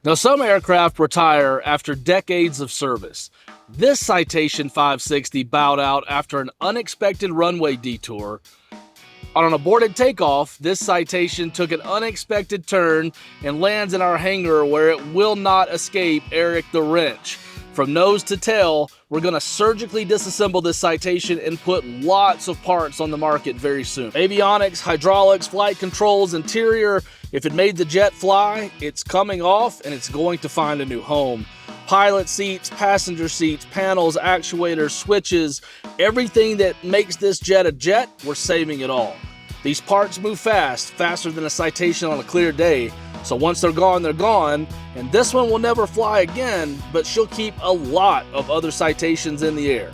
Now, some aircraft retire after decades of service. This Citation 560 bowed out after an unexpected runway detour. On an aborted takeoff, this Citation took an unexpected turn and lands in our hangar where it will not escape Eric the Wrench. From nose to tail, we're going to surgically disassemble this Citation and put lots of parts on the market very soon. Avionics, hydraulics, flight controls, interior. If it made the jet fly, it's coming off and it's going to find a new home. Pilot seats, passenger seats, panels, actuators, switches, everything that makes this jet a jet, we're saving it all. These parts move fast, faster than a Citation on a clear day. So once they're gone, and this one will never fly again, but she'll keep a lot of other Citations in the air.